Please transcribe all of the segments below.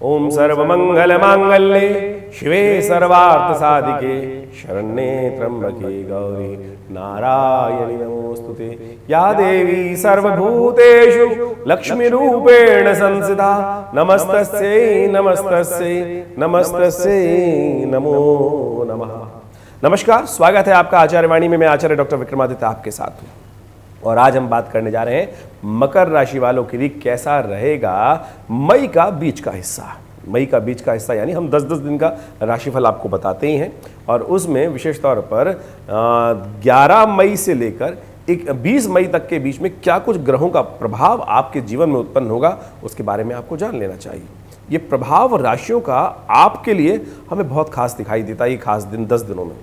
ओम सर्वमंगल मांगल्ये शिवे सर्वार्थ साधिके शरण्ये त्र्यंबके गौरी नारायणी नमोस्तुते। या देवी सर्वभूतेषु लक्ष्मी रूपेण संस्थिता नमस्तस्यै नमस्तस्यै नमस्तस्यै नमो नमः। नमस्कार, स्वागत है आपका आचार्य वाणी में। मैं आचार्य डॉक्टर विक्रमादित्य आपके साथ हूँ और आज हम बात करने जा रहे हैं मकर राशि वालों के लिए कैसा रहेगा मई का बीच का हिस्सा। मई का बीच का हिस्सा यानी हम 10-10 दिन का राशिफल आपको बताते ही हैं और उसमें विशेष तौर पर 11 मई से लेकर 20 मई तक के बीच में क्या कुछ ग्रहों का प्रभाव आपके जीवन में उत्पन्न होगा उसके बारे में आपको जान लेना चाहिए। ये प्रभाव राशियों का आपके लिए हमें बहुत खास दिखाई देता है ये खास दिन 10 दिनों में।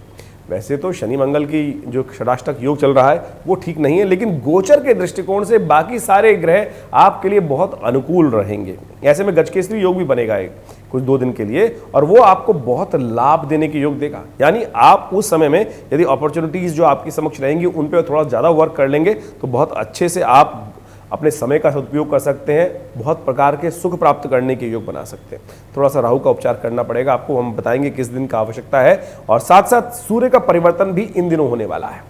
वैसे तो शनि मंगल की जो षडाष्टक योग चल रहा है वो ठीक नहीं है, लेकिन गोचर के दृष्टिकोण से बाकी सारे ग्रह आपके लिए बहुत अनुकूल रहेंगे। ऐसे में गजकेसरी योग भी बनेगा एक कुछ 2 दिन के लिए और वो आपको बहुत लाभ देने के योग देगा। यानी आप उस समय में यदि अपॉर्चुनिटीज जो आपके समक्ष रहेंगी उन पर थोड़ा ज़्यादा वर्क कर लेंगे तो बहुत अच्छे से आप अपने समय का सदुपयोग कर सकते हैं, बहुत प्रकार के सुख प्राप्त करने के योग बना सकते हैं। थोड़ा सा राहु का उपचार करना पड़ेगा आपको, हम बताएंगे किस दिन का आवश्यकता है। और साथ साथ सूर्य का परिवर्तन भी इन दिनों होने वाला है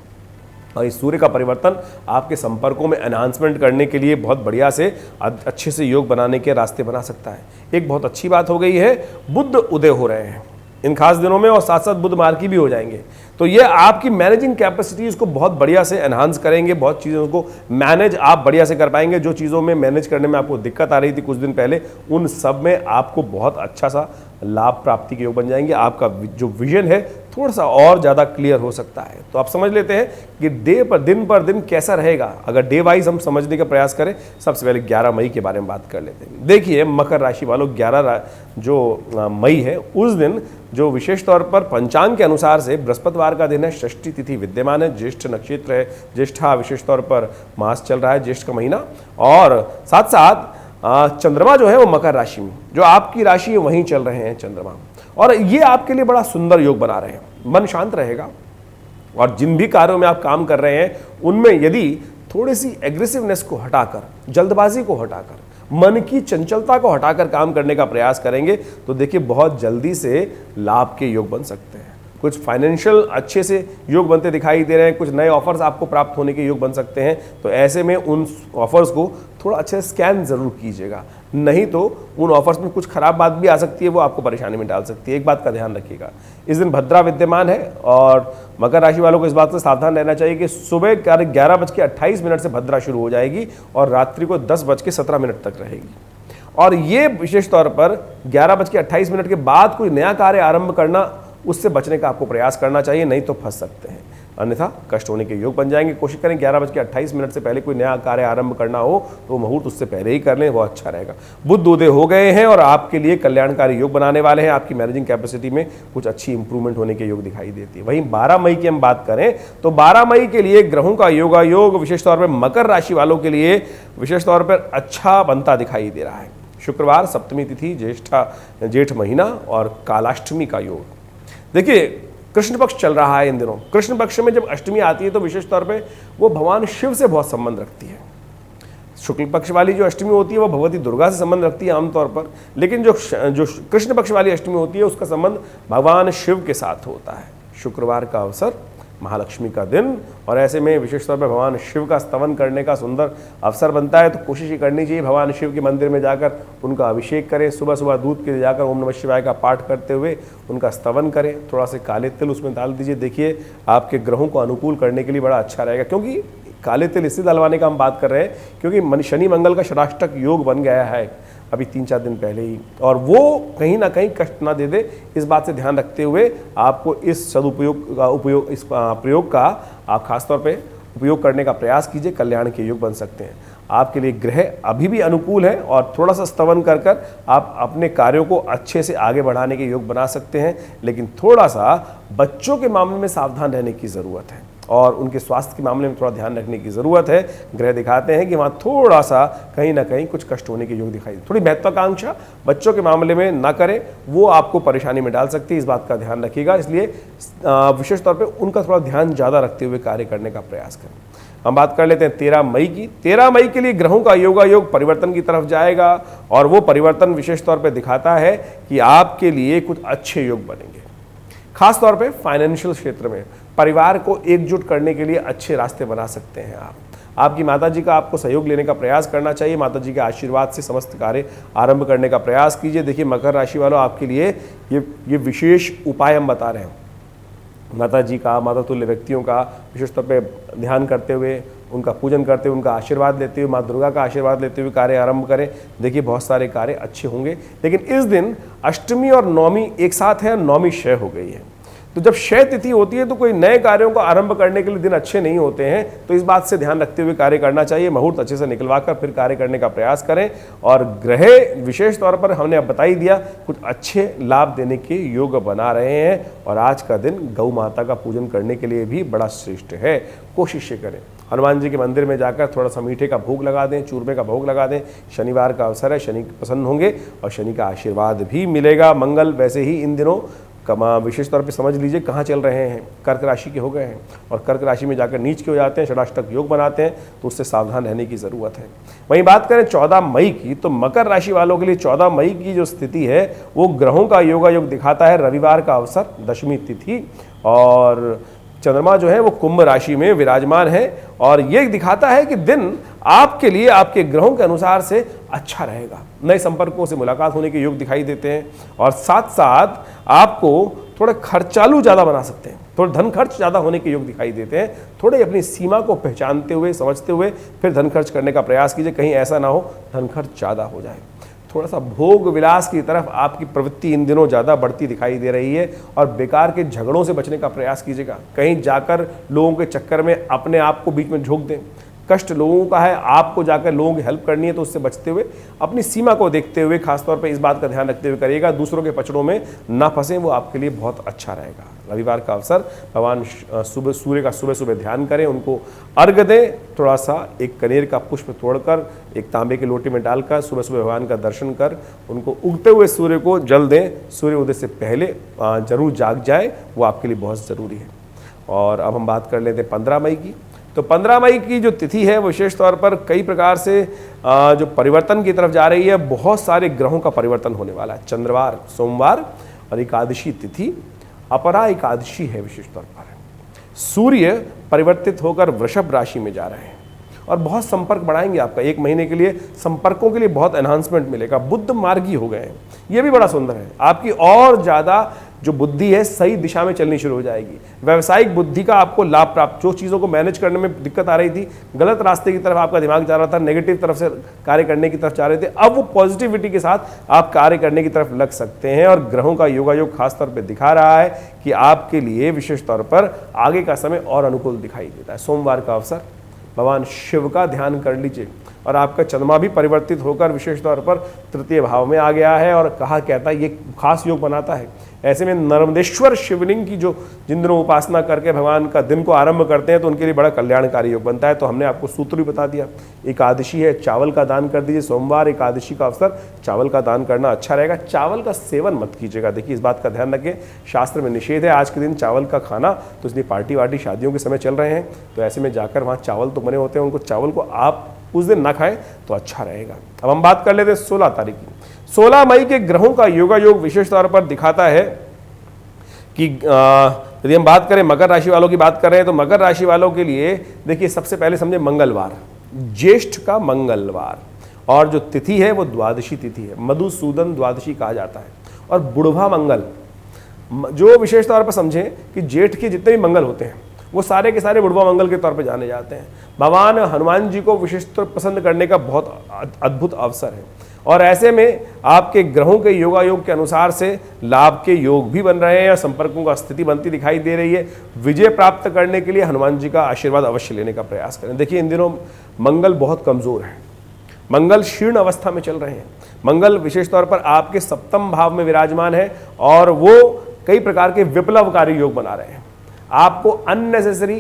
और इस सूर्य का परिवर्तन आपके संपर्कों में एनहांसमेंट करने के लिए बहुत बढ़िया से अच्छे से योग बनाने के रास्ते बना सकता है। एक बहुत अच्छी बात हो गई है, बुध उदय हो रहे हैं इन खास दिनों में और साथ साथ बुध मार्गी भी हो जाएंगे, तो ये आपकी मैनेजिंग कैपेसिटीज को बहुत बढ़िया से एनहांस करेंगे। बहुत चीज़ों को मैनेज आप बढ़िया से कर पाएंगे। जो चीज़ों में मैनेज करने में आपको दिक्कत आ रही थी कुछ दिन पहले, उन सब में आपको बहुत अच्छा सा लाभ प्राप्ति के योग बन जाएंगे। आपका जो विजन है थोड़ा सा और ज़्यादा क्लियर हो सकता है। तो आप समझ लेते हैं कि दिन पर दिन कैसा रहेगा। अगर डे वाइज हम समझने का प्रयास करें, सबसे पहले 11 मई के बारे में बात कर लेते हैं। देखिए मकर राशि वालों, 11 जो मई है उस दिन जो विशेष तौर पर पंचांग के अनुसार से बृहस्पतिवार का दिन है, षष्ठी तिथि विद्यमान है, ज्येष्ठ नक्षत्र है, ज्येष्ठा विशेष तौर पर मास चल रहा है, ज्येष्ठ का महीना, और साथ साथ चंद्रमा जो है वो मकर राशि में, जो आपकी राशि है वहीं चल रहे हैं चंद्रमा, और ये आपके लिए बड़ा सुंदर योग बना रहे हैं। मन शांत रहेगा और जिन भी कार्यों में आप काम कर रहे हैं उनमें यदि थोड़ी सी एग्रेसिवनेस को हटाकर, जल्दबाजी को हटाकर, मन की चंचलता को हटाकर काम करने का प्रयास करेंगे तो देखिए बहुत जल्दी से लाभ के योग बन सकते हैं। कुछ फाइनेंशियल अच्छे से योग बनते दिखाई दे रहे हैं, कुछ नए ऑफर्स आपको प्राप्त होने के योग बन सकते हैं। तो ऐसे में उन ऑफर्स को थोड़ा अच्छे से स्कैन जरूर कीजिएगा, नहीं तो उन ऑफर्स में कुछ खराब बात भी आ सकती है, वो आपको परेशानी में डाल सकती है। एक बात का ध्यान रखिएगा, इस दिन भद्रा विद्यमान है और मकर राशि वालों को इस बात से सावधान रहना चाहिए कि सुबह 11:28 से भद्रा शुरू हो जाएगी और रात्रि को 10:17 तक रहेगी। और ये विशेष तौर पर 11:28 के बाद कोई नया कार्य आरंभ करना, उससे बचने का आपको प्रयास करना चाहिए, नहीं तो फंस सकते हैं, अन्यथा कष्ट होने के योग बन जाएंगे। कोशिश करें 11:28 से पहले कोई नया कार्य आरंभ करना हो तो मुहूर्त उससे पहले ही कर लें, वो अच्छा रहेगा। बुध उदय हो गए हैं और आपके लिए कल्याणकारी योग बनाने वाले हैं। आपकी मैनेजिंग कैपेसिटी में कुछ अच्छी इंप्रूवमेंट होने के योग दिखाई देती है। वहीं 12 मई की हम बात करें तो 12 मई के लिए ग्रहों का योगा योग विशेष तौर पर मकर राशि वालों के लिए विशेष तौर पर अच्छा बनता दिखाई दे रहा है। शुक्रवार सप्तमी तिथि, जेठ महीना और कालाष्टमी का योग। देखिए कृष्ण पक्ष चल रहा है इन दिनों। कृष्ण पक्ष में जब अष्टमी आती है तो विशेष तौर पे वो भगवान शिव से बहुत संबंध रखती है। शुक्ल पक्ष वाली जो अष्टमी होती है वो भगवती दुर्गा से संबंध रखती है आमतौर पर, लेकिन जो कृष्ण पक्ष वाली अष्टमी होती है उसका संबंध भगवान शिव के साथ होता है। शुक्रवार का अवसर, महालक्ष्मी का दिन, और ऐसे में विशेष तौर पर भगवान शिव का स्तवन करने का सुंदर अवसर बनता है। तो कोशिश ये करनी चाहिए भगवान शिव के मंदिर में जाकर उनका अभिषेक करें, सुबह सुबह दूध के जाकर ओम नमः शिवाय का पाठ करते हुए उनका स्तवन करें। थोड़ा से काले तिल उसमें डाल दीजिए, देखिए आपके ग्रहों को अनुकूल करने के लिए बड़ा अच्छा रहेगा। क्योंकि काले तिल इसलिए डलवाने का हम बात कर रहे हैं क्योंकि शनि मंगल का षडाष्टक योग बन गया है अभी 3-4 दिन पहले ही, और वो कहीं ना कहीं कष्ट ना दे दे, इस बात से ध्यान रखते हुए आपको इस सदुपयोग इस प्रयोग का आप खासतौर पे उपयोग करने का प्रयास कीजिए। कल्याण के योग बन सकते हैं। आपके लिए ग्रह अभी भी अनुकूल है और थोड़ा सा स्तवन कर कर आप अपने कार्यों को अच्छे से आगे बढ़ाने के योग बना सकते हैं, लेकिन थोड़ा सा बच्चों के मामले में सावधान रहने की ज़रूरत है और उनके स्वास्थ्य के मामले में थोड़ा ध्यान रखने की ज़रूरत है। ग्रह दिखाते हैं कि वहाँ थोड़ा सा कहीं ना कहीं कुछ कष्ट होने के योग दिखाई दे। थोड़ी महत्वाकांक्षा बच्चों के मामले में ना करें, वो आपको परेशानी में डाल सकती है, इस बात का ध्यान रखिएगा। इसलिए विशेष तौर पे उनका थोड़ा ध्यान ज़्यादा रखते हुए कार्य करने का प्रयास करें। हम बात कर लेते हैं 13 मई की। 13 मई के लिए ग्रहों का योगायोग परिवर्तन की तरफ जाएगा और वो परिवर्तन विशेष तौर पे दिखाता है कि आपके लिए कुछ अच्छे योग बनेंगे, खास तौर पे फाइनेंशियल क्षेत्र में परिवार को एकजुट करने के लिए अच्छे रास्ते बना सकते हैं आप। आपकी माताजी का आपको सहयोग लेने का प्रयास करना चाहिए, माताजी के आशीर्वाद से समस्त कार्य आरंभ करने का प्रयास कीजिए। देखिए मकर राशि वालों, आपके लिए ये विशेष उपाय हम बता रहे हैं। माता जी का, माता तुल्य व्यक्तियों का विशेष तौर पे ध्यान करते हुए, उनका पूजन करते हुए, उनका आशीर्वाद लेते हुए, माँ दुर्गा का आशीर्वाद लेते हुए कार्य आरंभ करें। देखिए बहुत सारे कार्य अच्छे होंगे। लेकिन इस दिन अष्टमी और नवमी एक साथ है, नवमी क्षय हो गई है, तो जब क्षय तिथि होती है तो कोई नए कार्यों को आरंभ करने के लिए दिन अच्छे नहीं होते हैं। तो इस बात से ध्यान रखते हुए कार्य करना चाहिए। मुहूर्त अच्छे से निकलवा कर फिर कार्य करने का प्रयास करें। और ग्रह विशेष तौर पर हमने अब बता ही दिया, कुछ अच्छे लाभ देने के योग बना रहे हैं। और आज का दिन गौ माता का पूजन करने के लिए भी बड़ा श्रेष्ठ है। कोशिश करें हनुमान जी के मंदिर में जाकर थोड़ा सा मीठे का भोग लगा दें, चूरमे का भोग लगा दें। शनिवार का अवसर है, शनि प्रसन्न होंगे और शनि का आशीर्वाद भी मिलेगा। मंगल वैसे ही इन दिनों कमा विशेष तौर पे समझ लीजिए कहाँ चल रहे हैं, कर्क राशि के हो गए हैं और कर्क राशि में जाकर नीच के हो जाते हैं, षडाष्टक योग बनाते हैं, तो उससे सावधान रहने की ज़रूरत है। वहीं बात करें 14 मई की, तो मकर राशि वालों के लिए 14 मई की जो स्थिति है वो ग्रहों का योगायोग दिखाता है। रविवार का अवसर, दशमी तिथि, और चंद्रमा जो है वो कुंभ राशि में विराजमान है। और ये दिखाता है कि दिन आपके लिए आपके ग्रहों के अनुसार से अच्छा रहेगा। नए संपर्कों से मुलाकात होने के योग दिखाई देते हैं और साथ साथ आपको थोड़े खर्चालू ज़्यादा बना सकते हैं, थोड़े धन खर्च ज़्यादा होने के योग दिखाई देते हैं। थोड़े अपनी सीमा को पहचानते हुए, समझते हुए फिर धन खर्च करने का प्रयास कीजिए, कहीं ऐसा ना हो धन खर्च ज़्यादा हो जाए। थोड़ा सा भोग विलास की तरफ आपकी प्रवृत्ति इन दिनों ज़्यादा बढ़ती दिखाई दे रही है और बेकार के झगड़ों से बचने का प्रयास कीजिएगा। कहीं जाकर लोगों के चक्कर में अपने आप को बीच में झोंक दें। कष्ट लोगों का है, आपको जाकर लोगों की हेल्प करनी है, तो उससे बचते हुए अपनी सीमा को देखते हुए, खासतौर पे इस बात का ध्यान रखते हुए करिएगा। दूसरों के पचड़ों में ना फंसें, वो आपके लिए बहुत अच्छा रहेगा। रविवार का अवसर, भगवान सूर्य का सुबह सुबह ध्यान करें, उनको अर्घ्य दें। थोड़ा सा एक कनेर का पुष्प तोड़कर एक तांबे के लोटे में डालकर सुबह सुबह भगवान का दर्शन कर उनको उगते हुए सूर्य को जल दें। सूर्य उदय से पहले जरूर जाग जाए, वो आपके लिए बहुत ज़रूरी है। और अब हम बात कर लेते हैं 15 मई की। तो 15 मई की जो तिथि है वो विशेष तौर पर कई प्रकार से जो परिवर्तन की तरफ जा रही है। बहुत सारे ग्रहों का परिवर्तन होने वाला है। चंद्रवार, सोमवार और एकादशी तिथि, अपरा एकादशी है विशेष तौर पर। सूर्य परिवर्तित होकर वृषभ राशि में जा रहे हैं और बहुत संपर्क बढ़ाएंगे आपका। एक महीने के लिए संपर्कों के लिए बहुत एनहांसमेंट मिलेगा। बुद्ध मार्गी हो गए हैं, ये भी बड़ा सुंदर है। आपकी और ज़्यादा जो बुद्धि है सही दिशा में चलनी शुरू हो जाएगी। व्यावसायिक बुद्धि का आपको लाभ प्राप्त, जो चीज़ों को मैनेज करने में दिक्कत आ रही थी, गलत रास्ते की तरफ आपका दिमाग जा रहा था, नेगेटिव तरफ से कार्य करने की तरफ जा रहे थे, अब वो पॉजिटिविटी के साथ आप कार्य करने की तरफ लग सकते हैं। और ग्रहों का योगायोग खास तौर पर दिखा रहा है कि आपके लिए विशेष तौर पर आगे का समय और अनुकूल दिखाई देता है। सोमवार का अवसर, भगवान शिव का ध्यान कर लीजिए। और आपका चंद्रमा भी परिवर्तित होकर विशेष तौर पर तृतीय भाव में आ गया है और कहा कहता है ये खास योग बनाता है। ऐसे में नर्मदेश्वर शिवलिंग की जो जिन दिनों उपासना करके भगवान का दिन को आरंभ करते हैं तो उनके लिए बड़ा कल्याणकारी योग बनता है। तो हमने आपको सूत्र भी बता दिया। एकादशी है, चावल का दान कर दीजिए। सोमवार एकादशी का अवसर, चावल का दान करना अच्छा रहेगा। चावल का सेवन मत कीजिएगा। देखिए इस बात का ध्यान रखें, शास्त्र में निषेध है आज के दिन चावल का खाना। तो इसलिए पार्टी वार्टी शादियों के समय चल रहे हैं, तो ऐसे में जाकर वहाँ चावल तो बने होते हैं, उनको चावल को आप उस दिन ना खाएं तो अच्छा रहेगा। अब हम बात कर लेते हैं 16 तारीख की। 16 मई के ग्रहों का योगायोग विशेष तौर पर दिखाता है कि यदि हम बात करें मकर राशि वालों की बात कर रहे हैं तो मकर राशि वालों के लिए देखिए सबसे पहले समझे मंगलवार, ज्येष्ठ का मंगलवार, और जो तिथि है वो द्वादशी तिथि है, मधुसूदन द्वादशी कहा जाता है। और बुढ़वा मंगल, जो विशेष तौर पर समझें कि जेठ के जितने भी मंगल होते हैं वो सारे के सारे बुढ़वा मंगल के तौर पे जाने जाते हैं। भगवान हनुमान जी को विशेष तौर पसंद करने का बहुत अद्भुत अवसर है। और ऐसे में आपके ग्रहों के योगायोग के अनुसार से लाभ के योग भी बन रहे हैं और संपर्कों का स्थिति बनती दिखाई दे रही है। विजय प्राप्त करने के लिए हनुमान जी का आशीर्वाद अवश्य लेने का प्रयास करें। देखिए इन दिनों मंगल बहुत कमजोर है, मंगल शीर्ण अवस्था में चल रहे हैं। मंगल विशेष तौर पर आपके सप्तम भाव में विराजमान है और वो कई प्रकार के विप्लवकारी योग बना रहे हैं। आपको अननेसेसरी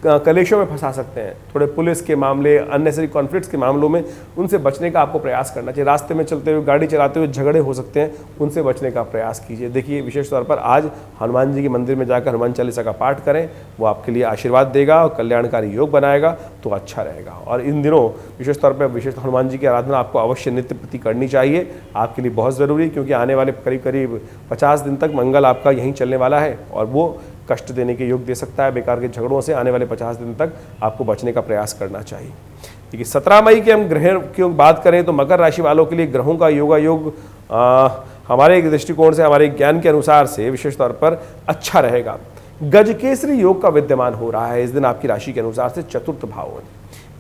कलेशों में फंसा सकते हैं, थोड़े पुलिस के मामले, अननेसेसरी कॉन्फ्लिक्ट्स के मामलों में उनसे बचने का आपको प्रयास करना चाहिए। रास्ते में चलते हुए, गाड़ी चलाते हुए झगड़े हो सकते हैं, उनसे बचने का प्रयास कीजिए। देखिए, विशेष तौर पर आज हनुमान जी के मंदिर में जाकर हनुमान चालीसा का पाठ करें, वो आपके लिए आशीर्वाद देगा और कल्याणकारी योग बनाएगा, तो अच्छा रहेगा। और इन दिनों विशेष तौर पर विशेष हनुमान जी की आराधना आपको अवश्य नित्य प्रति करनी चाहिए, आपके लिए बहुत ज़रूरी, क्योंकि आने वाले करीब करीब 50 दिन तक मंगल आपका यहीं चलने वाला है और वो कष्ट देने के योग दे सकता है। बेकार के झगड़ों से आने वाले 50 दिन तक आपको बचने का प्रयास करना चाहिए। देखिए, 17 मई के हम ग्रह की बात करें तो मकर राशि वालों के लिए ग्रहों का योगा योग हमारे दृष्टिकोण से, हमारे ज्ञान के अनुसार से विशेष तौर पर अच्छा रहेगा। गजकेसरी योग का विद्यमान हो रहा है इस दिन आपकी राशि के अनुसार से चतुर्थ भाव में।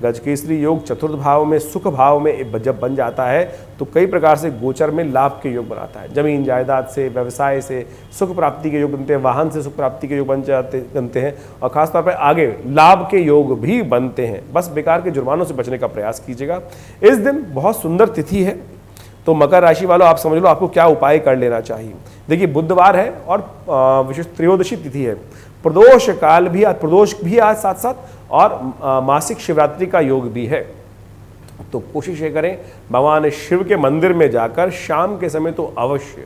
गजकेसरी योग चतुर्थ भाव में, सुख भाव में जब बन जाता है तो कई प्रकार से गोचर में लाभ के योग बनाता है। जमीन जायदाद से, व्यवसाय से सुख प्राप्ति के योग बनते हैं, वाहन से सुख प्राप्ति के योग बनते हैं और खासतौर पर आगे लाभ के योग भी बनते हैं। बस बेकार के जुर्मानों से बचने का प्रयास कीजिएगा। इस दिन बहुत सुंदर तिथि है, तो मकर राशि वालों आप समझ लो आपको क्या उपाय कर लेना चाहिए। देखिए, बुधवार है और विशेष त्रयोदशी तिथि है, प्रदोष काल भी, प्रदोष भी आज साथ साथ, और मासिक शिवरात्रि का योग भी है। तो कोशिश ये करें भगवान शिव के मंदिर में जाकर शाम के समय तो अवश्य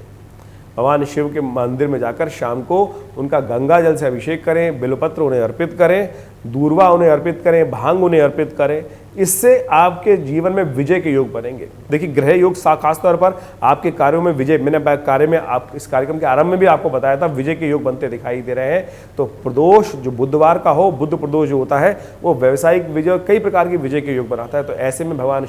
भगवान शिव के मंदिर में जाकर शाम को उनका गंगा जल से अभिषेक करें, बिल्वपत्र उन्हें अर्पित करें, दूर्वा उन्हें अर्पित करें, भांग उन्हें अर्पित करें। इससे आपके जीवन में विजय के योग बनेंगे। देखिए, ग्रह योग खासतौर पर आपके कार्यों में विजय, मैंने कार्य में आप इस कार्यक्रम के आरंभ में भी आपको बताया था, विजय के योग बनते दिखाई दे रहे हैं। तो प्रदोष जो बुधवार का हो, बुध प्रदोष जो होता है वो व्यवसायिक विजय, कई प्रकार की विजय के योग बनाता है। तो ऐसे में भगवान